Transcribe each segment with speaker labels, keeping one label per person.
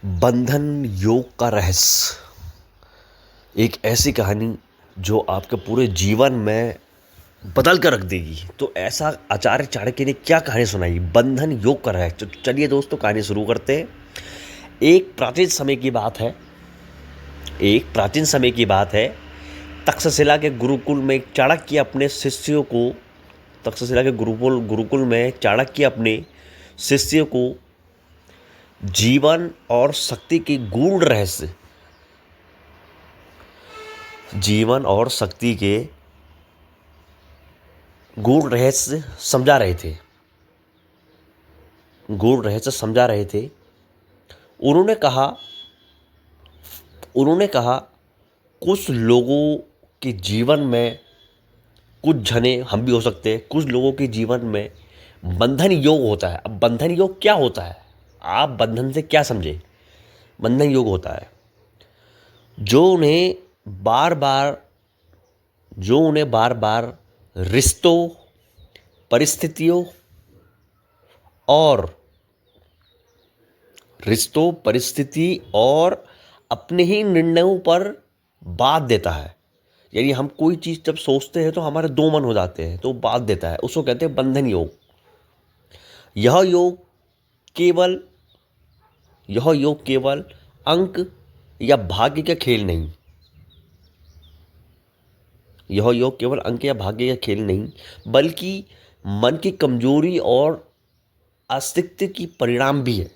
Speaker 1: बंधन योग का रहस्य। एक ऐसी कहानी जो आपके पूरे जीवन में बदल कर रख देगी। तो ऐसा आचार्य चाणक्य ने क्या कहानी सुनाई, बंधन योग का रहस्य। तो चलिए दोस्तों, कहानी शुरू करते हैं। एक प्राचीन समय की बात है एक प्राचीन समय की बात है। तक्षशिला के गुरुकुल में चाणक्य अपने शिष्यों को तक्षशिला के गुरुकुल में चाणक्य अपने शिष्यों को जीवन और शक्ति की गूढ़ रहस्य जीवन और शक्ति के गूढ़ रहस्य समझा रहे थे। उन्होंने कहा कुछ लोगों के जीवन में, कुछ जने हम भी हो सकते हैं, कुछ लोगों के जीवन में बंधन योग होता है। अब बंधन योग क्या होता है, आप बंधन से क्या समझे। बंधन योग होता है जो उन्हें बार बार रिश्तों, परिस्थितियों और अपने ही निर्णयों पर बात देता है। यानी हम कोई चीज़ जब सोचते हैं तो हमारे दो मन हो जाते हैं, तो बात देता है, उसको कहते हैं बंधन योग। यह योग केवल अंक या भाग्य का खेल नहीं बल्कि मन की कमजोरी और अस्तित्व की परिणाम भी है।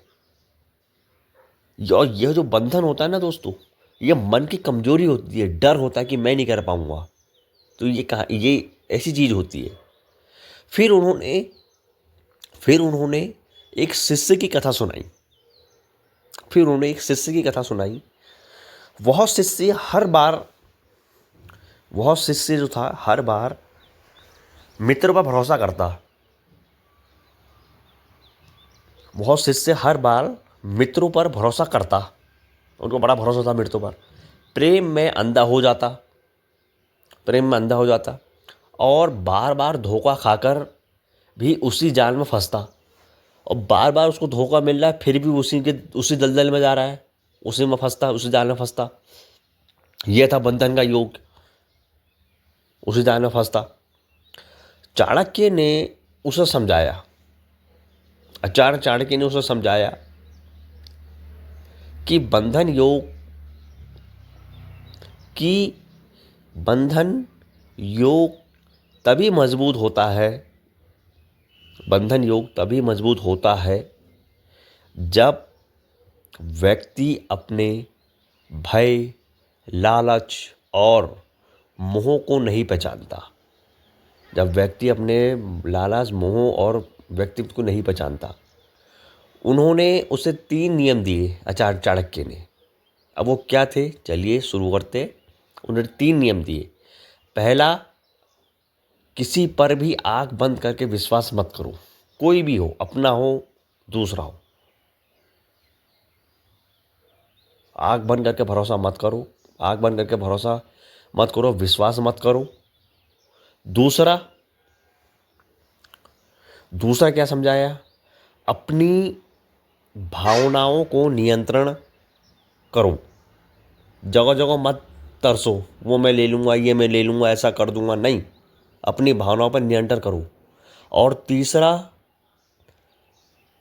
Speaker 1: यह जो बंधन होता है ना दोस्तों, यह मन की कमजोरी होती है, डर होता है कि मैं नहीं कर पाऊंगा। तो ये ऐसी चीज होती है। फिर उन्होंने एक शिष्य की कथा सुनाई। वह शिष्य जो था, हर बार मित्र पर भरोसा करता। वह शिष्य हर बार मित्रों पर भरोसा करता। उनको बड़ा भरोसा था मित्रों पर। प्रेम में अंधा हो जाता और बार बार धोखा खाकर भी उसी जाल में फंसता। और बार बार उसको धोखा मिल रहा है, फिर भी उसी दलदल में जा रहा है, उसी जाल में फंसता। यह था बंधन का योग, उसी जाल में फंसता। चाणक्य ने उसे समझाया कि बंधन योग तभी मजबूत होता है जब व्यक्ति अपने भय, लालच और मोह को नहीं पहचानता। व्यक्तित्व को नहीं पहचानता। उन्होंने उसे 3 नियम दिए आचार्य चाणक्य ने। अब वो क्या थे, चलिए शुरू करते। उन्होंने 3 नियम दिए। पहला, किसी पर भी आंख बंद करके विश्वास मत करो। कोई भी हो, अपना हो, दूसरा हो, आंख बंद करके भरोसा मत करो, विश्वास मत करो। दूसरा क्या समझाया, अपनी भावनाओं को नियंत्रण करो। जगह जगह मत तरसो, वो मैं ले लूँगा, ये मैं ले लूँगा, ऐसा कर दूंगा, नहीं, अपनी भावनाओं पर नियंत्रण करो। और तीसरा,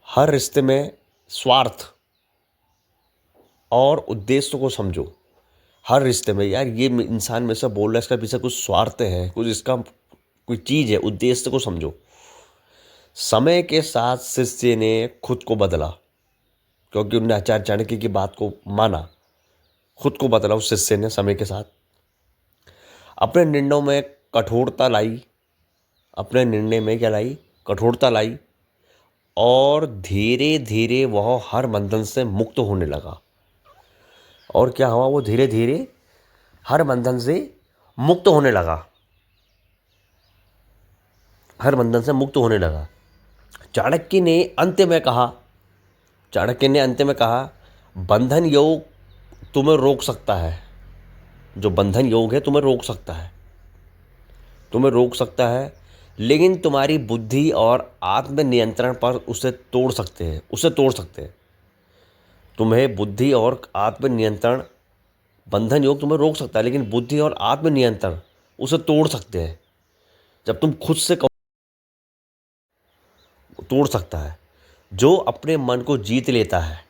Speaker 1: हर रिश्ते में स्वार्थ और उद्देश्य को समझो। हर रिश्ते में, यार ये इंसान में से बोल रहा है, इसका पीछे कुछ स्वार्थ है, कोई चीज़ है, उद्देश्य को समझो। समय के साथ शिष्य ने खुद को बदला, क्योंकि उन्होंने आचार्य चाणक्य की बात को माना। खुद को बदला उस शिष्य ने समय के साथ। अपने निर्णयों में कठोरता लाई और धीरे धीरे वह हर बंधन से मुक्त होने लगा। और क्या हुआ, वो धीरे धीरे हर बंधन से मुक्त होने लगा। चाणक्य ने अंत में कहा, बंधन योग तुम्हें रोक सकता है। जो बंधन योग है तुम्हें रोक सकता है, लेकिन तुम्हारी बुद्धि और आत्म नियंत्रण पर उसे तोड़ सकते हैं। तुम्हें बुद्धि और आत्मनियंत्रण, बंधन योग तुम्हें रोक सकता है, लेकिन बुद्धि और आत्मनियंत्रण उसे तोड़ सकते हैं। जब तुम खुद से तोड़ सकता है। जो अपने मन को जीत लेता है,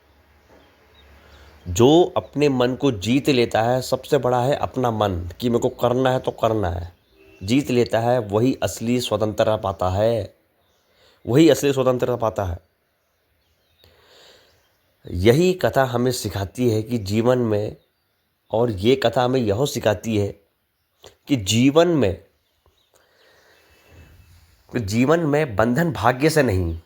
Speaker 1: जो अपने मन को जीत लेता है, सबसे बड़ा है अपना मन, कि मेरे को करना है तो करना है, जीत लेता है, वही असली स्वतंत्रता पाता है, वही असली स्वतंत्रता पाता है। यही कथा हमें सिखाती है कि जीवन में, और ये कथा हमें यह सिखाती है कि जीवन में बंधन भाग्य से नहीं,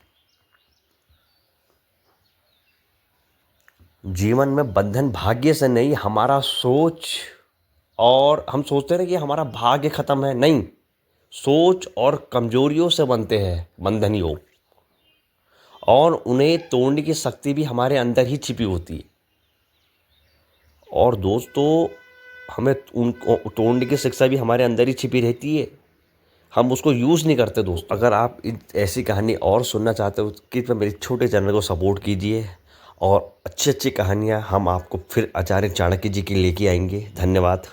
Speaker 1: जीवन में बंधन भाग्य से नहीं, हमारा सोच, और हम सोचते हैं ना कि हमारा भाग्य खत्म है, नहीं, सोच और कमजोरियों से बनते हैं बंधन योग, और उन्हें तोड़ने की शक्ति भी हमारे अंदर ही छिपी होती है। और दोस्तों, हमें उनको तोड़ने की शिक्षा भी हमारे अंदर ही छिपी रहती है, हम उसको यूज़ नहीं करते। दोस्त, अगर आप ऐसी कहानी और सुनना चाहते हो, कृपया मेरे छोटे चैनल को सपोर्ट कीजिए, और अच्छी अच्छी कहानियाँ हम आपको फिर आचार्य चाणक्य जी की लेके आएंगे। धन्यवाद।